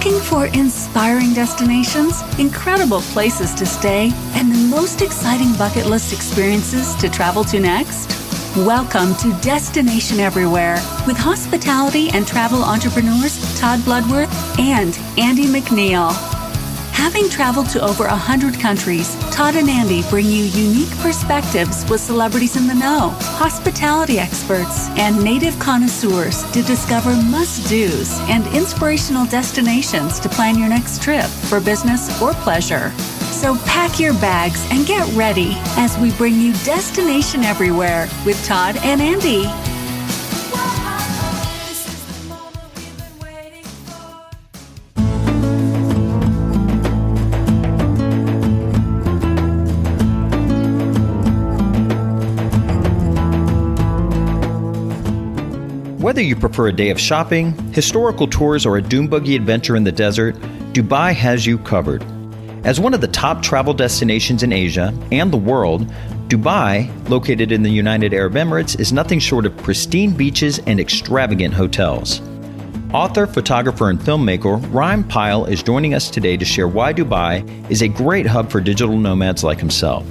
Looking for inspiring destinations, incredible places to stay, and the most exciting bucket list experiences to travel to next? Welcome to Destination Everywhere with hospitality and travel entrepreneurs Todd Bludworth and Andy McNeill. Having traveled to over 100 countries, Todd and Andy bring you unique perspectives with celebrities in the know, hospitality experts, and native connoisseurs to discover must-dos and inspirational destinations to plan your next trip for business or pleasure. So pack your bags and get ready as we bring you Destination Everywhere with Todd and Andy. Whether you prefer a day of shopping, historical tours, or a dune buggy adventure in the desert, Dubai has you covered. As one of the top travel destinations in Asia and the world, Dubai, located in the United Arab Emirates, is nothing short of pristine beaches and extravagant hotels. Author, photographer, and filmmaker Pyle is joining us today to share why Dubai is a great hub for digital nomads like himself.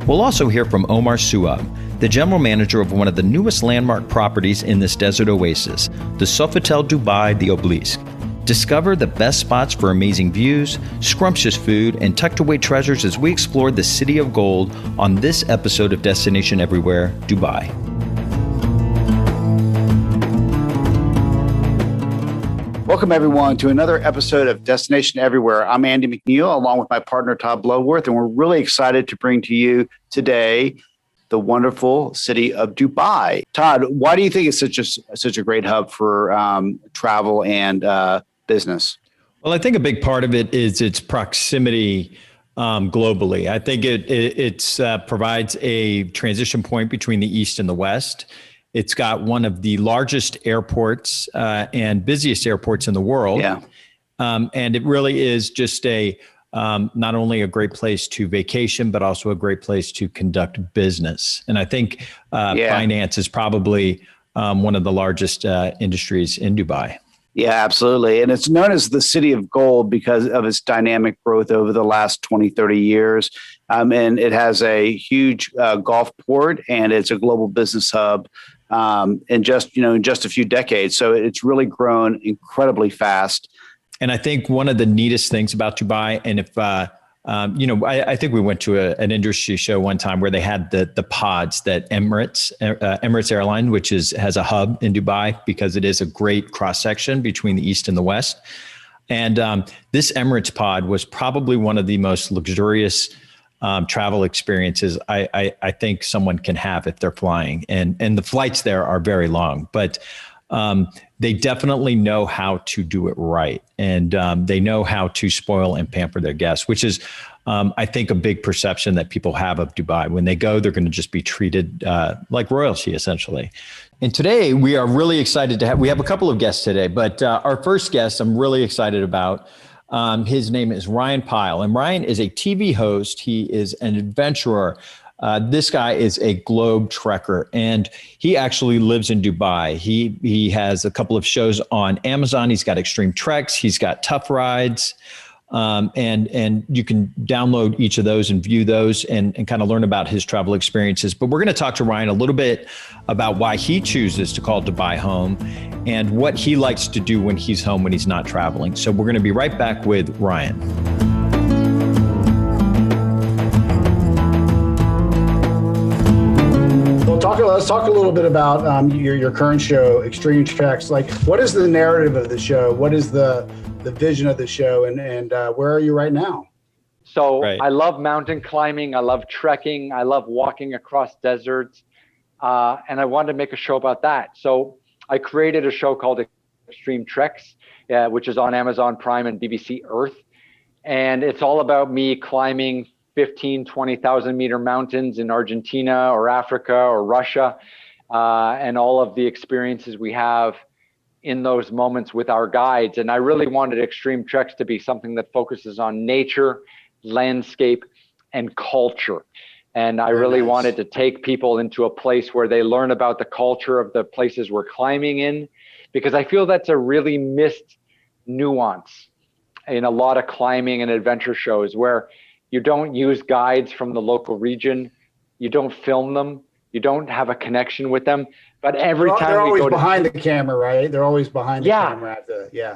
We'll also hear from Omar Souab, the general manager of one of the newest landmark properties in this desert oasis, the Sofitel Dubai, the Obelisk. Discover the best spots for amazing views, scrumptious food, and tucked away treasures as we explore the City of Gold on this episode of Destination Everywhere, Dubai. Welcome, everyone, to another episode of Destination Everywhere. I'm Andy McNeill, along with my partner, Todd Bludworth, and we're really excited to bring to you today the wonderful city of Dubai. Todd, why do you think it's such a great hub for travel and business? Well, I think a big part of it is its proximity globally. I think it provides a transition point between the East and the West. It's got one of the largest airports and busiest airports in the world. Yeah. And it really is just not only a great place to vacation, but also a great place to conduct business. And I think finance is probably one of the largest industries in Dubai. Yeah, absolutely. And it's known as the City of Gold because of its dynamic growth over the last 20, 30 years. And it has a huge Gulf port, and it's a global business hub in just a few decades. So it's really grown incredibly fast. And I think one of the neatest things about Dubai, and if, I think we went to an industry show one time where they had the pods that Emirates Airline, which has a hub in Dubai because it is a great cross section between the East and the West. And this Emirates pod was probably one of the most luxurious travel experiences I think someone can have if they're flying. And the flights there are very long, but they definitely know how to do it right. And they know how to spoil and pamper their guests, which is, I think, a big perception that people have of Dubai. When they go, they're going to just be treated like royalty, essentially. And today we are really excited we have a couple of guests today, but our first guest I'm really excited about. His name is Ryan Pyle, and Ryan is a TV host. He is an adventurer. This guy is a globe trekker, and he actually lives in Dubai. He has a couple of shows on Amazon. He's got Extreme Treks. He's got Tough Rides. And you can download each of those and view those and kind of learn about his travel experiences. But we're going to talk to Ryan a little bit about why he chooses to call Dubai home and what he likes to do when he's home, when he's not traveling. So we're going to be right back with Ryan. Let's talk a little bit about your current show, Extreme Treks. Like, what is the narrative of the show? What is the vision of the show, and where are you right now? So right. I love mountain climbing. I love trekking. I love walking across deserts. And I wanted to make a show about that. So I created a show called Extreme Treks, which is on Amazon Prime and BBC Earth. And it's all about me climbing 15, 20,000 meter mountains in Argentina or Africa or Russia, and all of the experiences we have in those moments with our guides. And I really wanted Extreme Treks to be something that focuses on nature, landscape, and culture. And I really wanted to take people into a place where they learn about the culture of the places we're climbing in, because I feel that's a really missed nuance in a lot of climbing and adventure shows where you don't use guides from the local region, you don't film them, you don't have a connection with them. But every time they're we always go behind the camera, right? They're always behind the camera.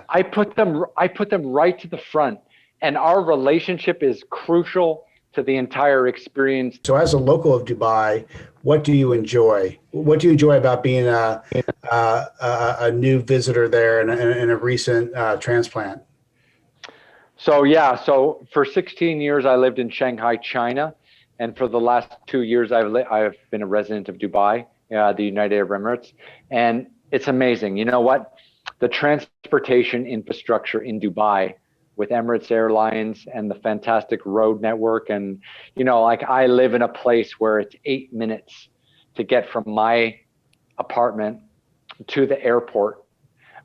I put them right to the front, and our relationship is crucial to the entire experience. So, as a local of Dubai, what do you enjoy? What do you enjoy about being a new visitor there and a recent transplant? So for 16 years I lived in Shanghai, China, and for the last 2 years I've been a resident of Dubai, the United Arab Emirates, and it's amazing. You know what? The transportation infrastructure in Dubai with Emirates Airlines and the fantastic road network, and like I live in a place where it's 8 minutes to get from my apartment to the airport,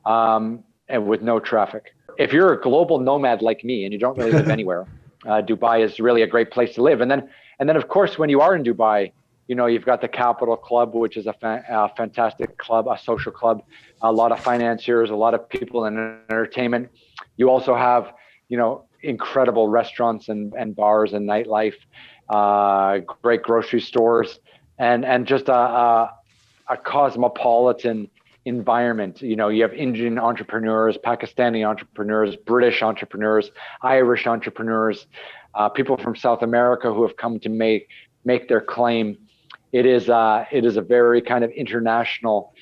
and with no traffic. If you're a global nomad like me and you don't really live anywhere, Dubai is really a great place to live. And then of course, when you are in Dubai, you've got the Capital Club, which is a fantastic club, a social club, a lot of financiers, a lot of people in entertainment. You also have, incredible restaurants and bars and nightlife, great grocery stores, and just a cosmopolitan environment. You have Indian entrepreneurs, Pakistani entrepreneurs, British entrepreneurs, Irish entrepreneurs, people from South America who have come to make their claim. It is a very kind of international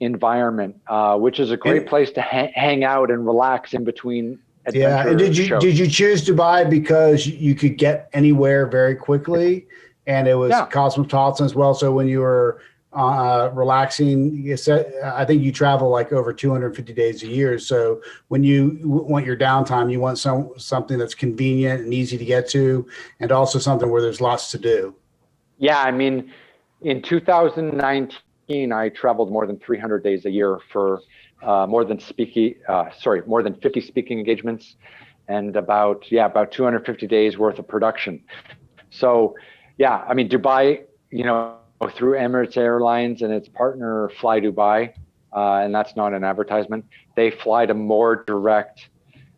environment, which is a great place to hang out and relax in between adventure and did you choose Dubai because you could get anywhere very quickly, and it was cosmopolitan as well? So when you were relaxing, you said, I think you travel like over 250 days a year. So when you want your downtime, you want something that's convenient and easy to get to, and also something where there's lots to do. Yeah, I mean, in 2019, I traveled more than 300 days a year for more than 50 speaking engagements, and about 250 days worth of production. So, yeah, I mean, Dubai, through Emirates Airlines and its partner Fly Dubai, and that's not an advertisement, they fly to more direct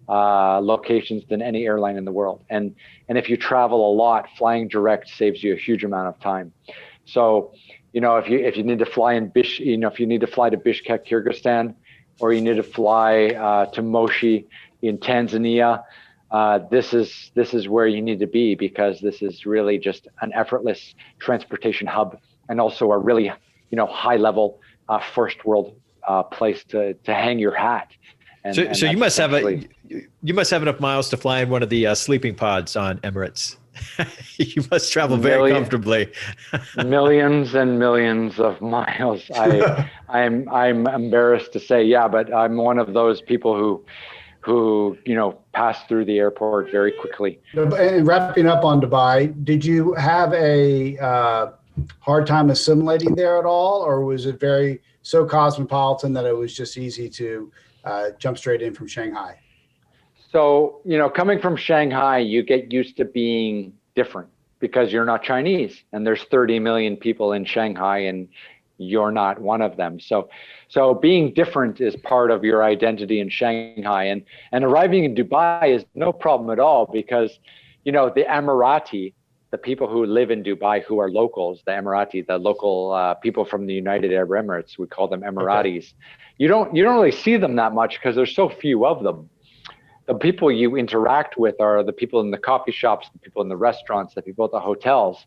locations than any airline in the world. And if you travel a lot, flying direct saves you a huge amount of time. So, if you need to fly if you need to fly to Bishkek, Kyrgyzstan, or you need to fly to Moshi in Tanzania, this is where you need to be, because this is really just an effortless transportation hub, and also a really high level first world place to hang your hat. And so you must have enough miles to fly in one of the sleeping pods on Emirates. You must travel very comfortably. Millions and millions of miles. I'm embarrassed to say, but I'm one of those people who pass through the airport very quickly. And wrapping up on Dubai, did you have a hard time assimilating there at all, or was it so cosmopolitan that it was just easy to jump straight in from Shanghai? So, coming from Shanghai, you get used to being different because you're not Chinese, and there's 30 million people in Shanghai, and you're not one of them. So being different is part of your identity in Shanghai, and arriving in Dubai is no problem at all, because, the Emirati, the people who live in Dubai who are locals, the local people from the United Arab Emirates, we call them Emiratis. Okay. You don't really see them that much because there's so few of them. The people you interact with are the people in the coffee shops, the people in the restaurants, the people at the hotels,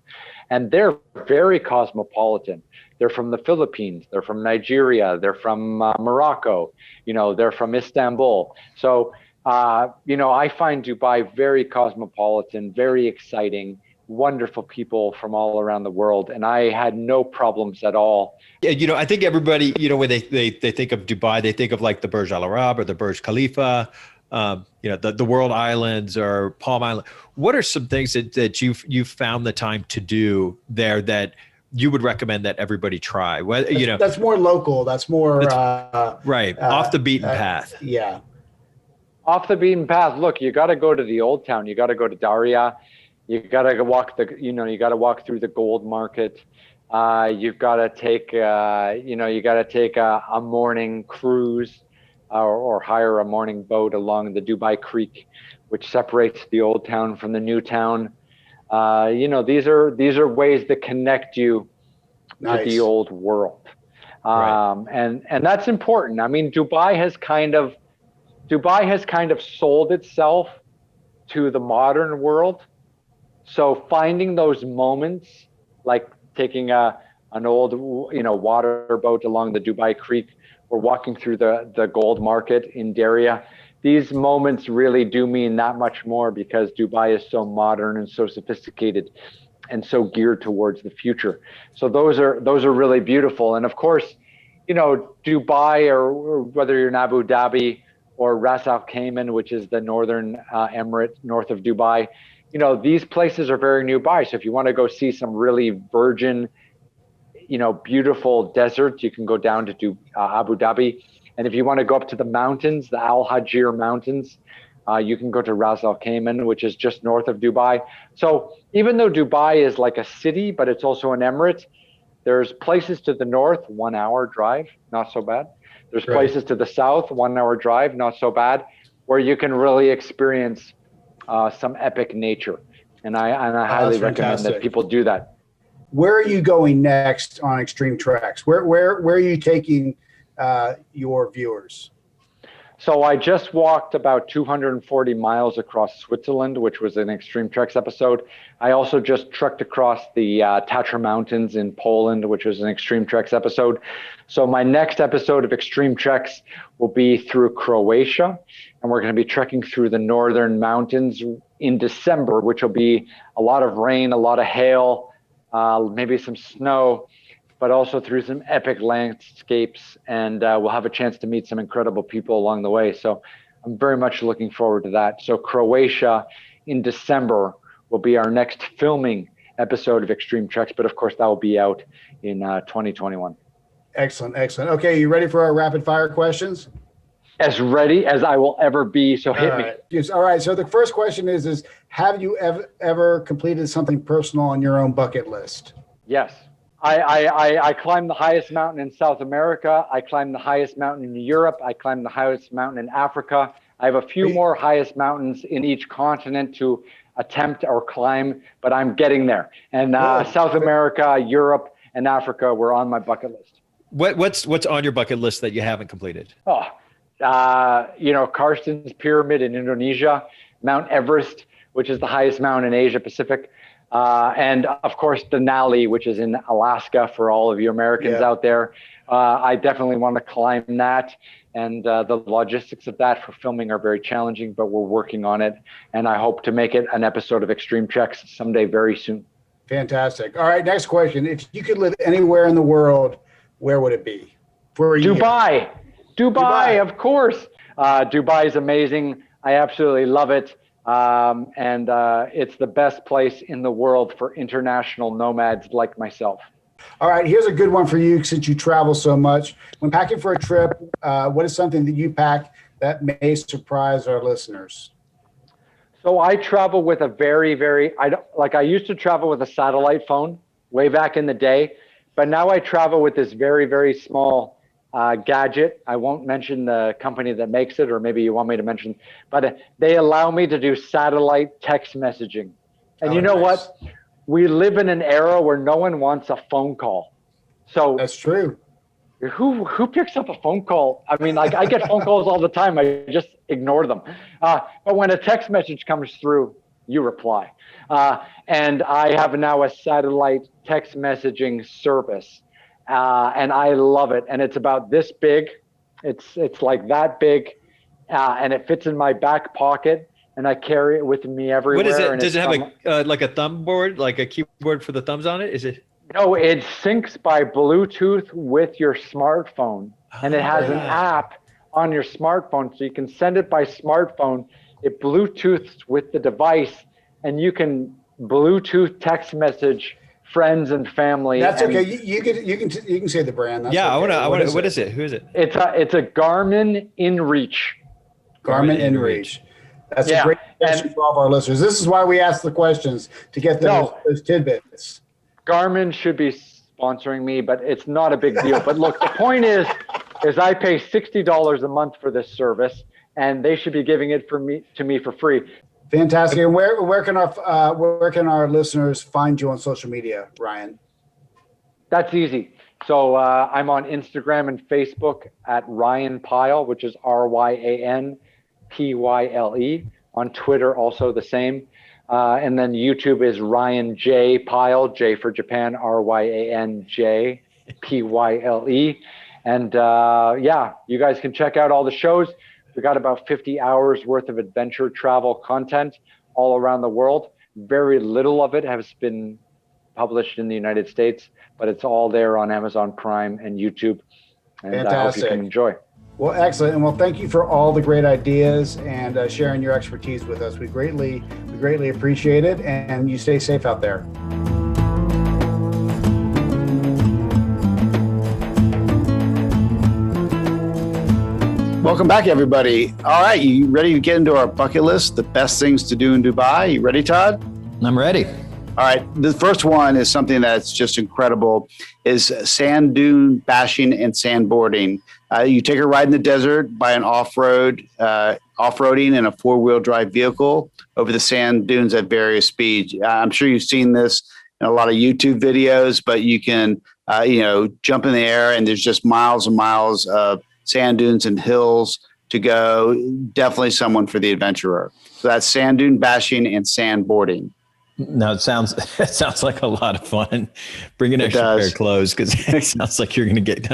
and they're very cosmopolitan. They're from the Philippines, they're from Nigeria, they're from Morocco, they're from Istanbul. So, I find Dubai very cosmopolitan, very exciting, wonderful people from all around the world, and I had no problems at all. Yeah, I think everybody, when they think of Dubai, they think of like the Burj Al Arab or the Burj Khalifa, the World Islands or Palm Island. What are some things that you've found the time to do there that you would recommend that everybody try? That's more local. That's more right off the beaten path. Yeah, off the beaten path. Look, you got to go to the old town. You got to go to Daria. You got to walk you got to walk through the gold market. You've got to take, you got to take a morning cruise or hire a morning boat along the Dubai Creek, which separates the old town from the new town. These are ways that connect you to the old world. And that's important. I mean, Dubai has kind of sold itself to the modern world. So finding those moments, like taking an old, water boat along the Dubai Creek, or walking through the gold market in Diriyah, these moments really do mean that much more because Dubai is so modern and so sophisticated and so geared towards the future. So those are really beautiful. And of course, Dubai, or whether you're in Abu Dhabi or Ras Al Khaimah, which is the northern emirate north of Dubai, these places are very nearby. So if you want to go see some really virgin, beautiful deserts, you can go down to Abu Dhabi. And if you want to go up to the mountains, the Al Hajir Mountains, you can go to Ras Al Khaimah, which is just north of Dubai. So even though Dubai is like a city, but it's also an emirate, there's places to the north, 1 hour drive, not so bad. There's places to the south, 1 hour drive, not so bad, where you can really experience some epic nature. And I highly recommend that people do that. Where are you going next on Extreme Treks? Where are you taking your viewers? So I just walked about 240 miles across Switzerland, which was an Extreme Treks episode. I also just trekked across the Tatra Mountains in Poland, which was an Extreme Treks episode. So my next episode of Extreme Treks will be through Croatia, and we're going to be trekking through the northern mountains in December, which will be a lot of rain, a lot of hail, maybe some snow, but also through some epic landscapes, and we'll have a chance to meet some incredible people along the way. So I'm very much looking forward to that. So Croatia in December will be our next filming episode of Extreme Treks, but of course that will be out in 2021. Excellent. Okay, you ready for our rapid fire questions? As ready as I will ever be, so hit me. Yes. All right, so the first question is have you ever completed something personal on your own bucket list? Yes. I climbed the highest mountain in South America. I climbed the highest mountain in Europe. I climbed the highest mountain in Africa. I have a few more highest mountains in each continent to attempt or climb, but I'm getting there. And South America, Europe, and Africa were on my bucket list. What's on your bucket list that you haven't completed? Karsten's Pyramid in Indonesia, Mount Everest, which is the highest mountain in Asia Pacific. And of course, Denali, which is in Alaska for all of you Americans out there. I definitely want to climb that. And the logistics of that for filming are very challenging, but we're working on it. And I hope to make it an episode of Extreme Treks someday very soon. Fantastic. All right, next question. If you could live anywhere in the world, where would it be? Dubai, of course. Dubai is amazing. I absolutely love it. And it's the best place in the world for international nomads like myself. All right, here's a good one for you since you travel so much. When packing for a trip, what is something that you pack that may surprise our listeners? So I travel with a I used to travel with a satellite phone way back in the day, but now I travel with this very, very small gadget. I won't mention the company that makes it, or maybe you want me to mention, but they allow me to do satellite text messaging. And you know what? We live in an era where no one wants a phone call. So that's true. Who picks up a phone call? I mean, I get phone calls all the time. I just ignore them. But when a text message comes through, you reply. And I have now a satellite text messaging service. And I love it. And it's about this big. It's like that big. And it fits in my back pocket. And I carry it with me everywhere. What is it? Does it have like a thumb board, like a keyboard for the thumbs on it? Is it? No, it syncs by Bluetooth with your smartphone. And it has an app on your smartphone. So you can send it by smartphone. It Bluetooths with the device. And you can Bluetooth text message friends and family. That's okay. You can say the brand. That's I okay. want to. What is it? Who is it? It's a Garmin InReach. Garmin InReach. That's a great question for all of our listeners. This is why we ask the questions, to get those tidbits. Garmin should be sponsoring me, but it's not a big deal. But look, the point is, is I pay $60 a month for this service, and they should be giving it to me for free. Fantastic. And where can our listeners find you on social media, Ryan? That's easy. So I'm on Instagram and Facebook at Ryan Pyle, which is RyanPyle. On Twitter, also the same. And then YouTube is Ryan J. Pyle, J for Japan, RyanJPyle. And you guys can check out all the shows. We got about 50 hours worth of adventure travel content all around the world. Very little of it has been published in the United States, but it's all there on Amazon Prime and YouTube. And Fantastic. I hope you can enjoy. Well, excellent. And well, thank you for all the great ideas and sharing your expertise with us. We greatly appreciate it. And you stay safe out there. Welcome back, everybody. All right, you ready to get into our bucket list, the best things to do in Dubai? You ready, Todd? I'm ready. All right, the first one is something that's just incredible, is sand dune bashing and sandboarding. You take a ride in the desert by an off-roading in a four-wheel drive vehicle over the sand dunes at various speeds. I'm sure you've seen this in a lot of YouTube videos, but you can, jump in the air and there's just miles and miles of sand dunes and hills to go. Definitely someone for the adventurer. So that's sand dune bashing and sandboarding. No, it sounds like a lot of fun. Bring an extra pair of clothes because it sounds like you're going to get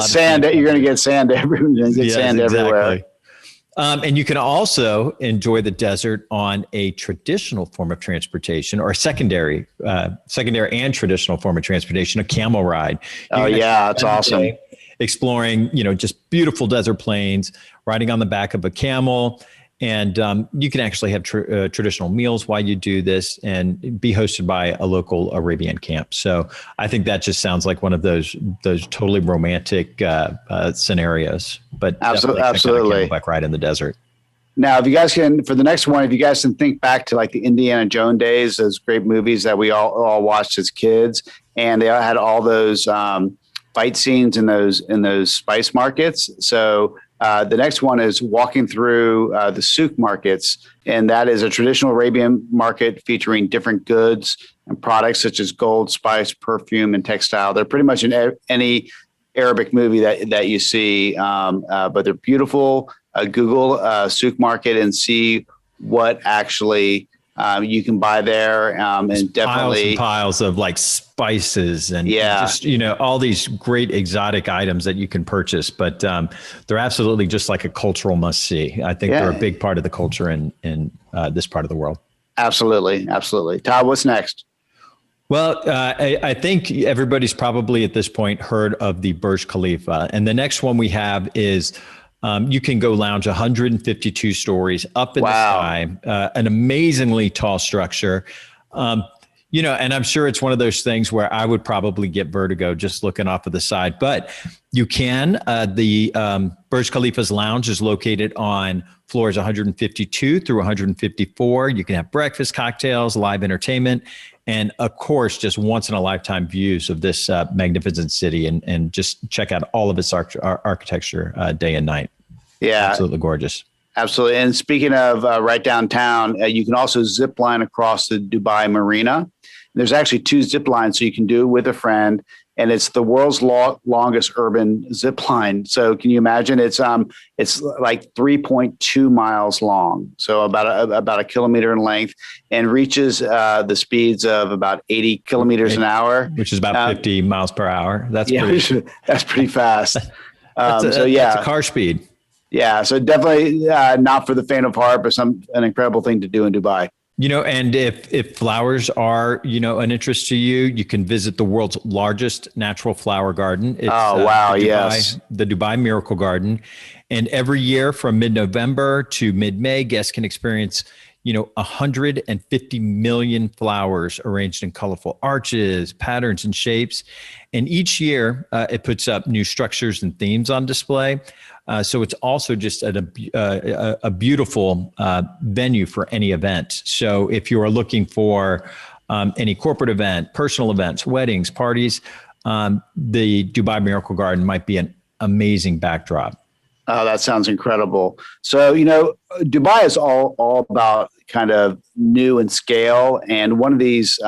sand. You're going to get sand everywhere. And you can also enjoy the desert on a traditional form of transportation, or a secondary and traditional form of transportation, a camel ride. That's awesome. Exploring, just beautiful desert plains, riding on the back of a camel. And you can actually have traditional meals while you do this and be hosted by a local Arabian camp. So I think that just sounds like one of those totally romantic scenarios. But absolutely, camelback ride in the desert. Now, if you guys can, for the next one, if you guys can think back to like the Indiana Jones days, those great movies that we all watched as kids, and they had all those fight scenes in those spice markets. So the next one is walking through the souk markets, and that is a traditional Arabian market featuring different goods and products such as gold, spice, perfume, and textile. They're pretty much in any Arabic movie that you see, but they're beautiful. Google souk market and see what actually you can buy there, and definitely piles of like spices and just, all these great exotic items that you can purchase, but they're absolutely just like a cultural must see. I think they're a big part of the culture in this part of the world. Absolutely. Todd, what's next? Well, I think everybody's probably at this point heard of the Burj Khalifa, and the next one we have is you can go lounge 152 stories up in the sky, an amazingly tall structure. And I'm sure it's one of those things where I would probably get vertigo just looking off of the side, but you can. The Burj Khalifa's lounge is located on floors 152 through 154. You can have breakfast, cocktails, live entertainment, and of course, just once in a lifetime views of this magnificent city, and just check out all of its architecture day and night. Yeah. Absolutely gorgeous. Absolutely. And speaking of right downtown, you can also zip line across the Dubai Marina. There's actually 2 zip lines, so you can do it with a friend. And it's the world's longest urban zip line. So can you imagine? It's like 3.2 miles long, so about a kilometer in length, and reaches the speeds of about 80 kilometers an hour, which is about 50 miles per hour. That's pretty fast. That's a car speed. Yeah, so definitely not for the faint of heart, but an incredible thing to do in Dubai. And if flowers are, an interest to you, you can visit the world's largest natural flower garden. It's, the Dubai Miracle Garden. And every year from mid-November to mid-May, guests can experience, 150 million flowers arranged in colorful arches, patterns, and shapes. And each year it puts up new structures and themes on display. So it's also just a beautiful venue for any event. So if you are looking for any corporate event, personal events, weddings, parties, the Dubai Miracle Garden might be an amazing backdrop. Oh, that sounds incredible. So, Dubai is all about kind of new and scale. And one of these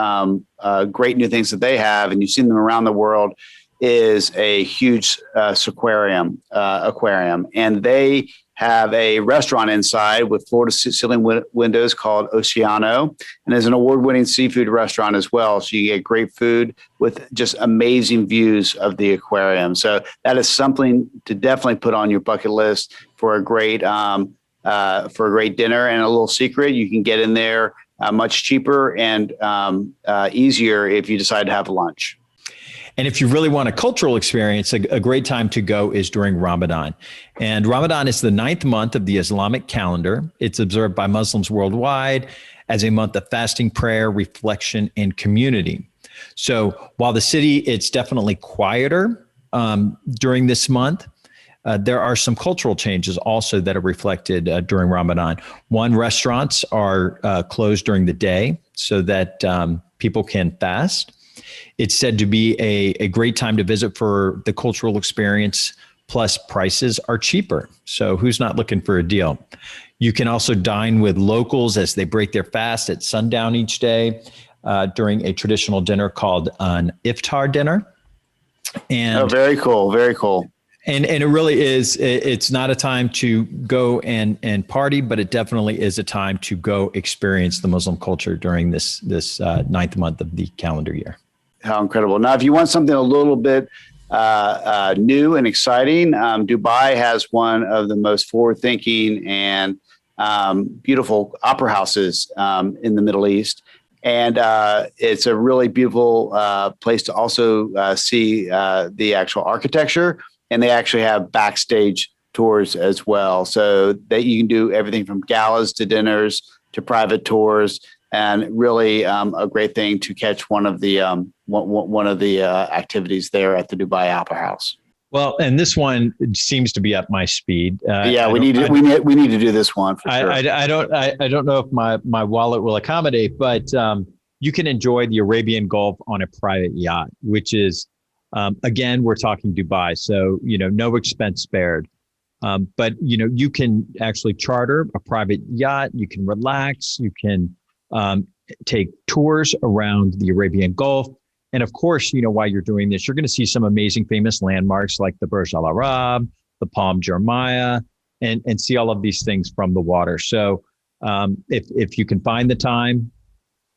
great new things that they have, and you've seen them around the world, is a huge aquarium. And they have a restaurant inside with floor-to-ceiling windows called Oceano, and there's an award-winning seafood restaurant as well. So you get great food with just amazing views of the aquarium. So that is something to definitely put on your bucket list for a great dinner. And a little secret, you can get in there much cheaper and easier if you decide to have lunch. And if you really want a cultural experience, a great time to go is during Ramadan. And Ramadan is the 9th month of the Islamic calendar. It's observed by Muslims worldwide as a month of fasting, prayer, reflection, and community. So while the city, it's definitely quieter during this month, there are some cultural changes also that are reflected during Ramadan. One, restaurants are closed during the day so that people can fast. It's said to be a great time to visit for the cultural experience, plus prices are cheaper. So who's not looking for a deal? You can also dine with locals as they break their fast at sundown each day during a traditional dinner called an Iftar Dinner. And very cool. Very cool. And it really is, it's not a time to go and party, but it definitely is a time to go experience the Muslim culture during this 9th month of the calendar year. How incredible. Now, if you want something a little bit new and exciting, Dubai has one of the most forward-thinking and beautiful opera houses in the Middle East. And it's a really beautiful place to also see the actual architecture. And they actually have backstage tours as well. So that you can do everything from galas to dinners to private tours. And really a great thing to catch one of the activities there at the Dubai Opera House. Well, and this one seems to be up my speed. We need to do this one for sure. I don't know if my wallet will accommodate, but you can enjoy the Arabian Gulf on a private yacht, which is again, we're talking Dubai, so no expense spared. But you can actually charter a private yacht. You can relax. You can take tours around the Arabian Gulf. And of course, while you're doing this, you're going to see some amazing famous landmarks like the Burj Al Arab, the Palm Jumeirah, and see all of these things from the water. So if you can find the time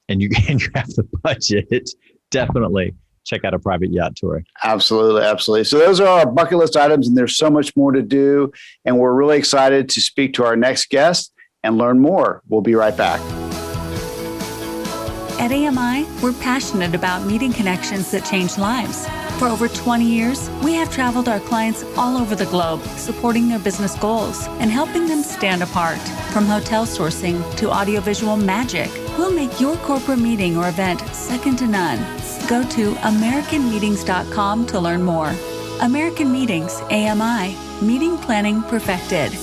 and you have the budget, definitely check out a private yacht tour. Absolutely. Absolutely. So those are our bucket list items, and there's so much more to do. And we're really excited to speak to our next guest and learn more. We'll be right back. At AMI, we're passionate about meeting connections that change lives. For over 20 years, we have traveled our clients all over the globe, supporting their business goals and helping them stand apart. From hotel sourcing to audiovisual magic, we'll make your corporate meeting or event second to none. Go to AmericanMeetings.com to learn more. American Meetings, AMI, meeting planning perfected.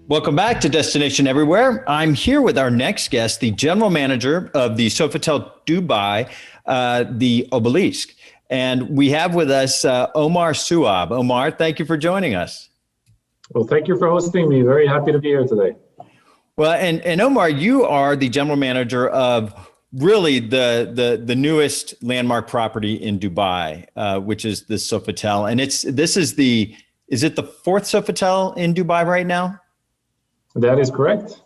Welcome back to Destination Everywhere. I'm here with our next guest, the general manager of the Sofitel Dubai, the Obelisk. And we have with us Omar Souab. Omar, thank you for joining us. Well, thank you for hosting me. Very happy to be here today. Well, and Omar, you are the general manager of really the newest landmark property in Dubai, which is the Sofitel. And is it the 4th Sofitel in Dubai right now? That is correct.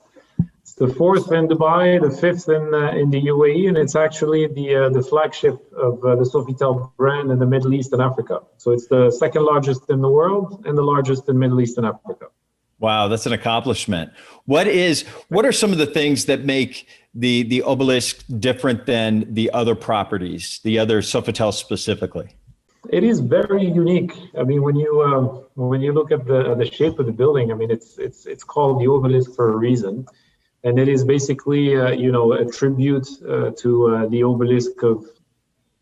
It's the 4th in Dubai, the 5th in the UAE, and it's actually the flagship of the Sofitel brand in the Middle East and Africa. So it's the 2nd largest in the world and the largest in Middle East and Africa. Wow, that's an accomplishment. What are some of the things that make the Obelisk different than the other properties, the other Sofitel specifically? It is very unique. I mean, when you look at the shape of the building, I mean, it's called the Obelisk for a reason, and it is basically a tribute to the obelisk of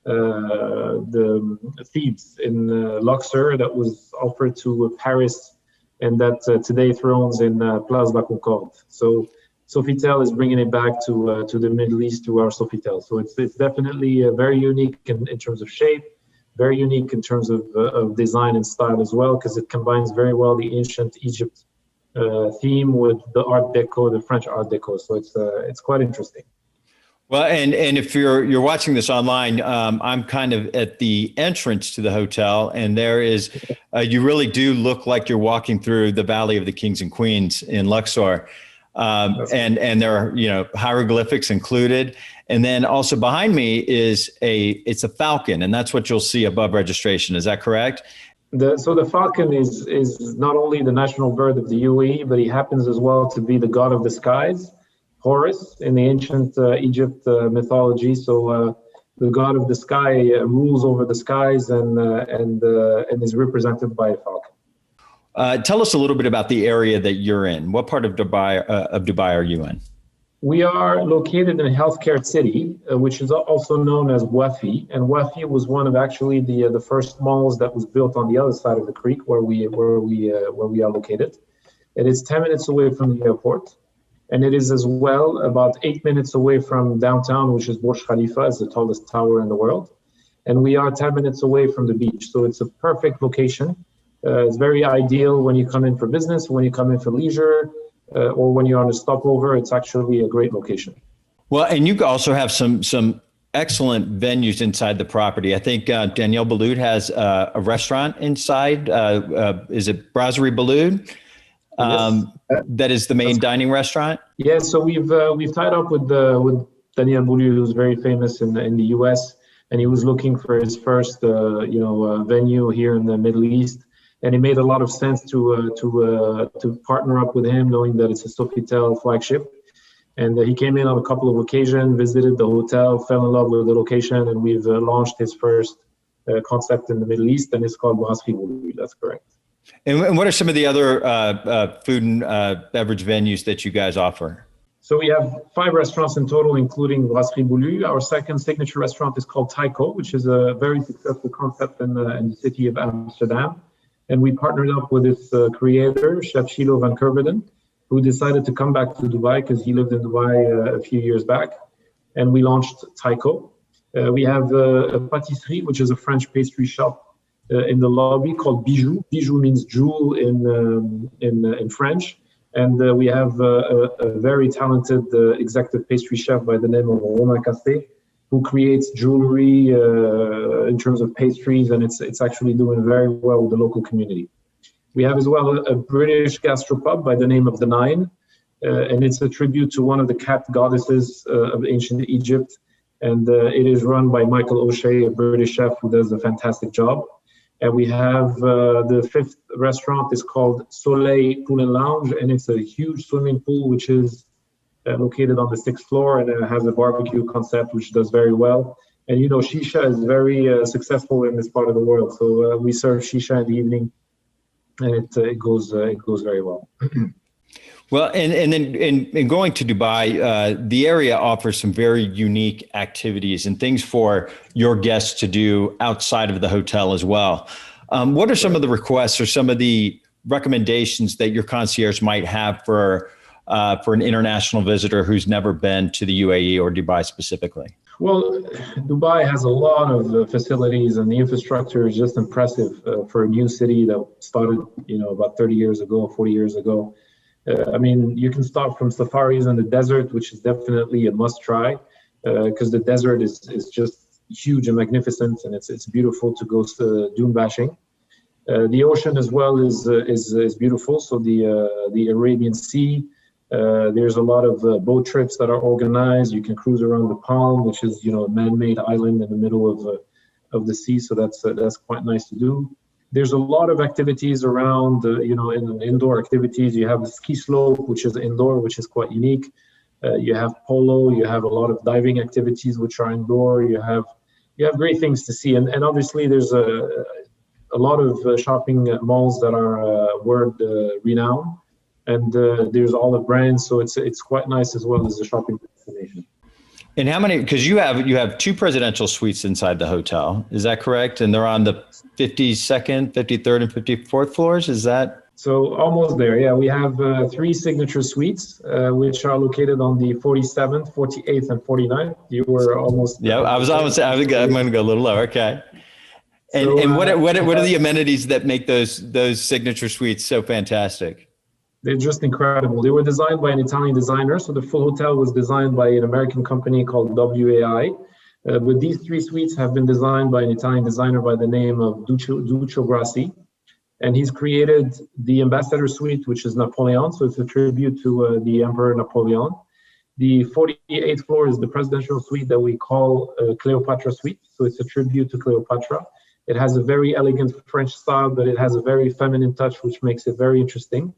the Thebes in Luxor that was offered to Paris, and that today thrones in Place de la Concorde. So Sofitel is bringing it back to the Middle East, to our Sofitel. So it's definitely very unique in terms of shape. very unique in terms of design and style as well, because it combines very well the ancient Egypt theme with the Art Deco, the French Art Deco. So it's quite interesting. Well, and if you're watching this online, I'm kind of at the entrance to the hotel, and there is, you really do look like you're walking through the Valley of the Kings and Queens in Luxor, and there are hieroglyphics included, and then also behind me is it's a falcon, and that's what you'll see above registration. Is that correct? So the falcon is not only the national bird of the UAE, but he happens as well to be the god of the skies. Horus in the ancient Egypt mythology. So the god of the sky rules over the skies and is represented by a falcon. Tell us a little bit about the area that you're in. What part of Dubai are you in? We are located in a healthcare city, which is also known as Wafi. And Wafi was one of actually the first malls that was built on the other side of the creek where we are located. It is 10 minutes away from the airport. And it is as well about 8 minutes away from downtown, which is Burj Khalifa, is the tallest tower in the world. And we are 10 minutes away from the beach. So it's a perfect location. It's very ideal when you come in for business, when you come in for leisure, or when you're on a stopover. It's actually a great location. Well, and you also have some excellent venues inside the property. I think Danielle Boulud has a restaurant inside. Is it Brasserie Boulud? Yes. That is the main dining restaurant. Yeah, so we've tied up with Daniel Boulud, who's very famous in the U.S., and he was looking for his first venue here in the Middle East, and it made a lot of sense to partner up with him, knowing that it's a Sofitel flagship. And he came in on a couple of occasions, visited the hotel, fell in love with the location, and we've launched his first concept in the Middle East, and it's called Brasserie Boulud. That's correct. And what are some of the other food and beverage venues that you guys offer? So we have 5 restaurants in total, including Brasserie Boulud. Our second signature restaurant is called Taiko, which is a very successful concept in the city of Amsterdam. And we partnered up with its creator, Chef Shiloh van Kerveden, who decided to come back to Dubai because he lived in Dubai a few years back. And we launched Taiko. We have a patisserie, which is a French pastry shop in the lobby called Bijou. Bijou means jewel in French. And we have a very talented executive pastry chef by the name of Romain Castet, who creates jewelry in terms of pastries, and it's actually doing very well with the local community. We have as well a British gastropub by the name of The Nine, and it's a tribute to one of the cat goddesses of ancient Egypt. And it is run by Michael O'Shea, a British chef who does a fantastic job. And we have the 5th restaurant is called Soleil Lounge, and it's a huge swimming pool which is located on the 6th floor, and it has a barbecue concept which does very well. And shisha is very successful in this part of the world, so we serve shisha in the evening, and it goes very well. Well, and then in going to Dubai, the area offers some very unique activities and things for your guests to do outside of the hotel as well. What are some of the requests or some of the recommendations that your concierge might have for an international visitor who's never been to the UAE or Dubai specifically? Well, Dubai has a lot of facilities, and the infrastructure is just impressive for a new city that started, about 30 years ago, 40 years ago. You can start from safaris in the desert, which is definitely a must try, because the desert is just huge and magnificent, and it's beautiful to go dune bashing. The ocean as well is beautiful. So the Arabian Sea. There's a lot of boat trips that are organized. You can cruise around the Palm, which is a man-made island in the middle of the sea. So that's quite nice to do. There's a lot of activities around, in indoor activities. You have the ski slope, which is indoor, which is quite unique. You have polo. You have a lot of diving activities, which are indoor. You have great things to see, and obviously there's a lot of shopping malls that are world renowned, and there's all the brands, so it's quite nice as well as a shopping destination. And how many? Because you have 2 presidential suites inside the hotel, is that correct? And they're on the 52nd, 53rd, and 54th floors. Is that? So almost there. Yeah, we have 3 signature suites, which are located on the 47th, 48th, and 49th. You were almost. Yeah, I'm going to go a little lower. Okay. And what are the amenities that make those signature suites so fantastic? They're just incredible. They were designed by an Italian designer. So the full hotel was designed by an American company called WAI. But these 3 suites have been designed by an Italian designer by the name of Duccio Grassi. And he's created the Ambassador Suite, which is Napoleon. So it's a tribute to the Emperor Napoleon. The 48th floor is the presidential suite that we call Cleopatra Suite. So it's a tribute to Cleopatra. It has a very elegant French style, but it has a very feminine touch, which makes it very interesting.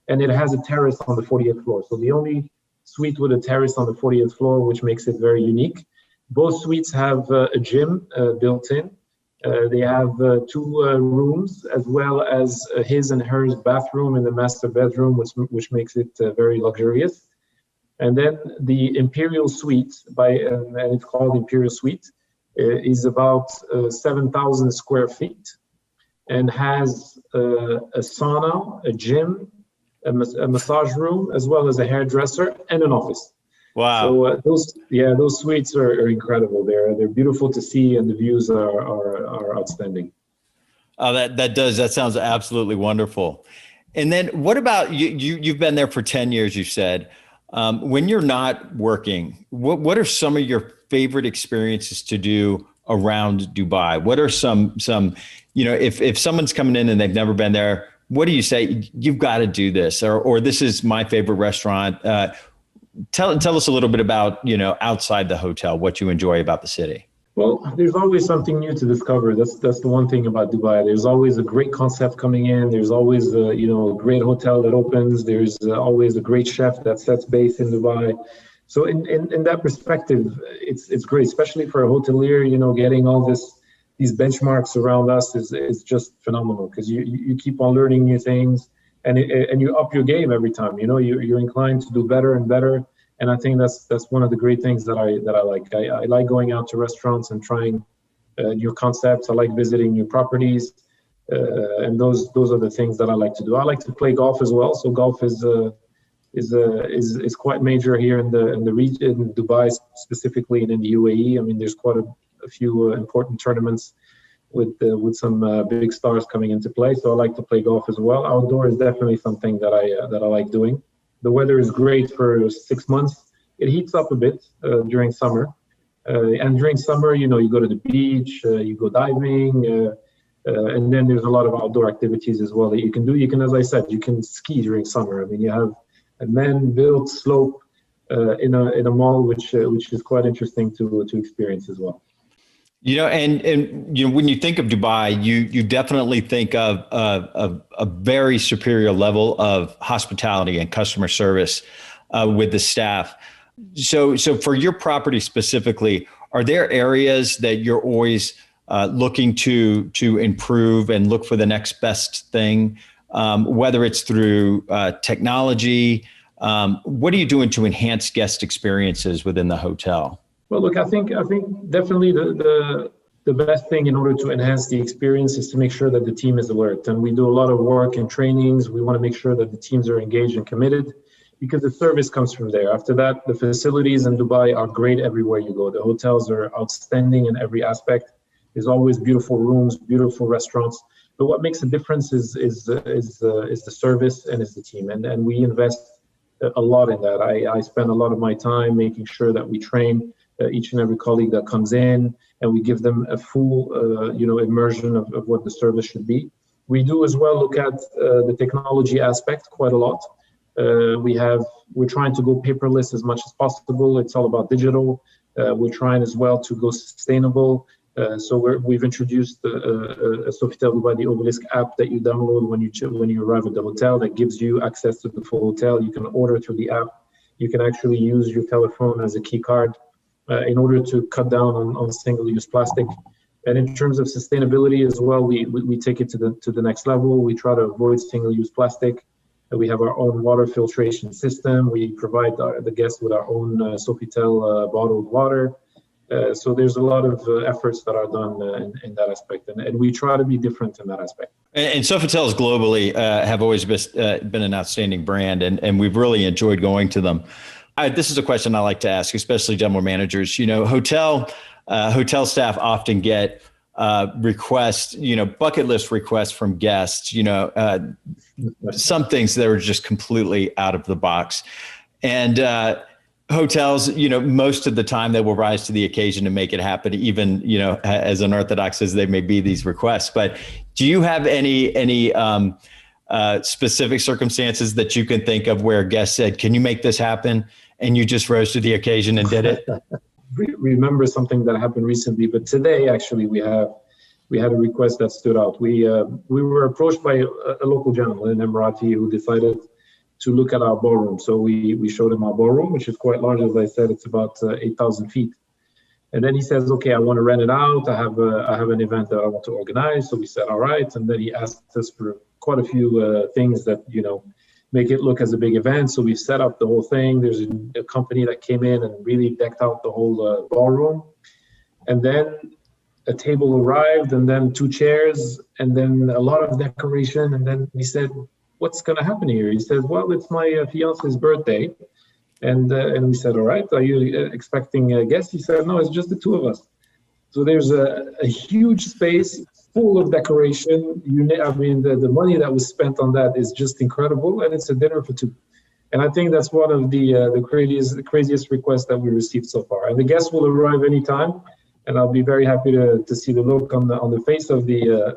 And it has a terrace on the 48th floor. So the only suite with a terrace on the 48th floor, which makes it very unique. Both suites have a gym built in. They have 2 rooms, as well as his and hers bathroom in the master bedroom, which makes it very luxurious. And then the Imperial Suite, and it's called Imperial Suite, is about 7,000 square feet and has a sauna, a gym, a massage room, as well as a hairdresser and an office. Wow! So those suites are incredible. They're beautiful to see, and the views are outstanding. Oh, that sounds absolutely wonderful. And then what about you? You've been there for 10 years. You said when you're not working, what are some of your favorite experiences to do around Dubai? What are some if someone's coming in and they've never been there, what do you say? You've got to do this, or this is my favorite restaurant. Tell us a little bit about, outside the hotel, what you enjoy about the city. Well, there's always something new to discover. That's the one thing about Dubai. There's always a great concept coming in. There's always a great hotel that opens. There's always a great chef that sets base in Dubai. So in that perspective, it's great, especially for a hotelier. Getting all these benchmarks around us is just phenomenal, because you keep on learning new things. And you up your game every time. You're inclined to do better and better. And I think that's one of the great things that I like. I like going out to restaurants and trying new concepts. I like visiting new properties, and those are the things that I like to do. I like to play golf as well. So golf is quite major here in the region, in Dubai specifically, and in the UAE. I mean, there's quite a few important tournaments with some big stars coming into play. So I like to play golf as well. Outdoor is definitely something that I like doing. The weather is great for 6 months. It heats up a bit during summer. And during summer, you go to the beach, you go diving, and then there's a lot of outdoor activities as well that you can do. As I said, you can ski during summer. I mean, you have a man-built slope in a mall, which is quite interesting to experience as well. And when you think of Dubai, you definitely think of a very superior level of hospitality and customer service with the staff. So for your property specifically, are there areas that you're always looking to improve and look for the next best thing, whether it's through technology? What are you doing to enhance guest experiences within the hotel? Well, look, I think definitely the best thing in order to enhance the experience is to make sure that the team is alert. And we do a lot of work and trainings. We want to make sure that the teams are engaged and committed, because the service comes from there. After that, the facilities in Dubai are great everywhere you go. The hotels are outstanding in every aspect. There's always beautiful rooms, beautiful restaurants. But what makes a difference is the service and is the team. And we invest a lot in that. I spend a lot of my time making sure that we train each and every colleague that comes in, and we give them a full, immersion of what the service should be. We do as well look at the technology aspect quite a lot. We're trying to go paperless as much as possible. It's all about digital. We're trying as well to go sustainable. So we've introduced a Sofitel Dubai, the Obelisk app that you download when you arrive at the hotel, that gives you access to the full hotel. You can order through the app. You can actually use your telephone as a key card in order to cut down on single-use plastic. And in terms of sustainability as well, we take it to the next level. We try to avoid single-use plastic. We have our own water filtration system. We provide the guests with our own Sofitel bottled water. So there's a lot of efforts that are done in that aspect, and we try to be different in that aspect. And Sofitels globally have always been an outstanding brand, and we've really enjoyed going to them. This is a question I like to ask, especially general managers. Hotel staff often get requests, bucket list requests from guests, some things that were just completely out of the box. And hotels, most of the time they will rise to the occasion to make it happen, even, as unorthodox as they may be, these requests. But do you have any specific circumstances that you can think of where guests said, can you make this happen? And you just rose to the occasion and did it? Remember something that happened recently, but today actually we had a request that stood out. We were approached by a local gentleman, an Emirati, who decided to look at our ballroom. So we showed him our ballroom, which is quite large. As I said, it's about 8,000 feet. And then he says, okay, I want to rent it out. I have an event that I want to organize. So we said, all right. And then he asked us for quite a few things that, make it look as a big event. So we set up the whole thing. There's a company that came in and really decked out the whole ballroom. And then a table arrived, and then 2 chairs, and then a lot of decoration. And then we said, what's going to happen here? He said, well, it's my fiance's birthday. And we said, all right, are you expecting a guest? He said, no, it's just the 2 of us. So there's a huge space full of decoration. The money that was spent on that is just incredible, and it's a dinner for 2. And I think that's one of the craziest requests that we received so far. And the guests will arrive anytime, and I'll be very happy to see the look on the face of the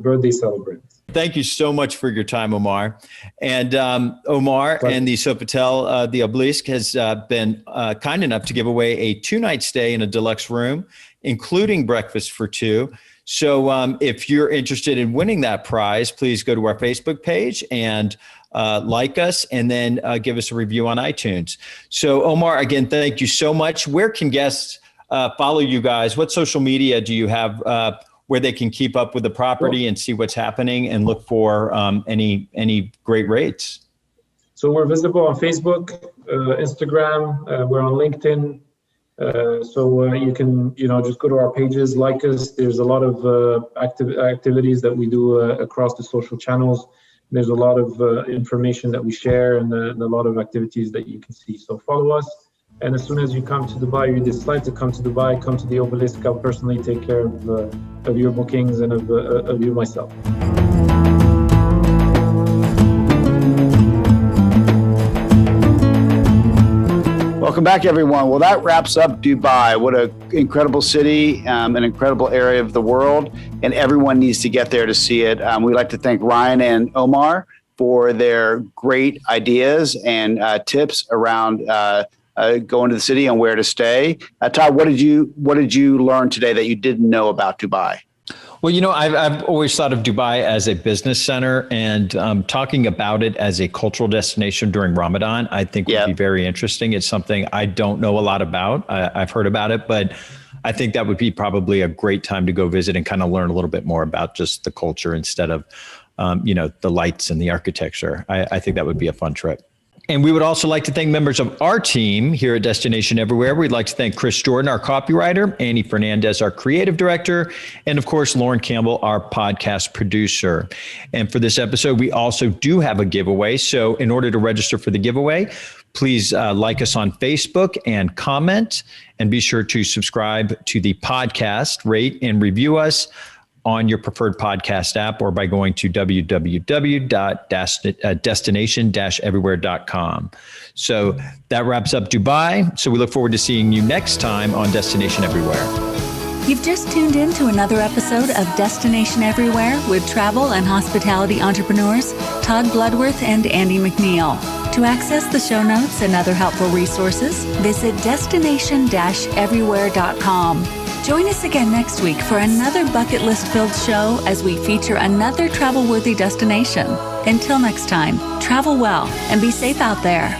birthday celebrant. Thank you so much for your time, Omar. And Omar and the Sofitel, the Obelisk, has been kind enough to give away a 2-night stay in a deluxe room, including breakfast for 2. So if you're interested in winning that prize, please go to our Facebook page and like us, and then give us a review on iTunes. So Omar, again, thank you so much. Where can guests follow you guys? What social media do you have where they can keep up with the property and see what's happening and look for any great rates? So we're visible on Facebook, Instagram, we're on LinkedIn. So you can, just go to our pages, like us. There's a lot of activities that we do across the social channels. There's a lot of information that we share, and a lot of activities that you can see. So follow us. And as soon as you come to Dubai, you decide to come to Dubai, come to the Obelisk. I'll personally take care of your bookings and of you myself. Welcome back, everyone. Well, that wraps up Dubai. What an incredible city, an incredible area of the world, and everyone needs to get there to see it. We'd like to thank Ryan and Omar for their great ideas and tips around going to the city and where to stay. Todd, what did you learn today that you didn't know about Dubai? Well, I've always thought of Dubai as a business center, and talking about it as a cultural destination during Ramadan, I think would be very interesting. It's something I don't know a lot about. I've heard about it, but I think that would be probably a great time to go visit and kind of learn a little bit more about just the culture instead of, the lights and the architecture. I think that would be a fun trip. And we would also like to thank members of our team here at Destination Everywhere. We'd like to thank Chris Jordan, our copywriter, Annie Fernandez, our creative director, and of course, Lauren Campbell, our podcast producer. And for this episode, we also do have a giveaway. So in order to register for the giveaway, please like us on Facebook and comment, and be sure to subscribe to the podcast, rate and review us on your preferred podcast app, or by going to www.destination-everywhere.com. So that wraps up Dubai. So we look forward to seeing you next time on Destination Everywhere. You've just tuned in to another episode of Destination Everywhere with travel and hospitality entrepreneurs Todd Bludworth and Andy McNeill. To access the show notes and other helpful resources, visit destination-everywhere.com. Join us again next week for another bucket list filled show as we feature another travel-worthy destination. Until next time, travel well and be safe out there.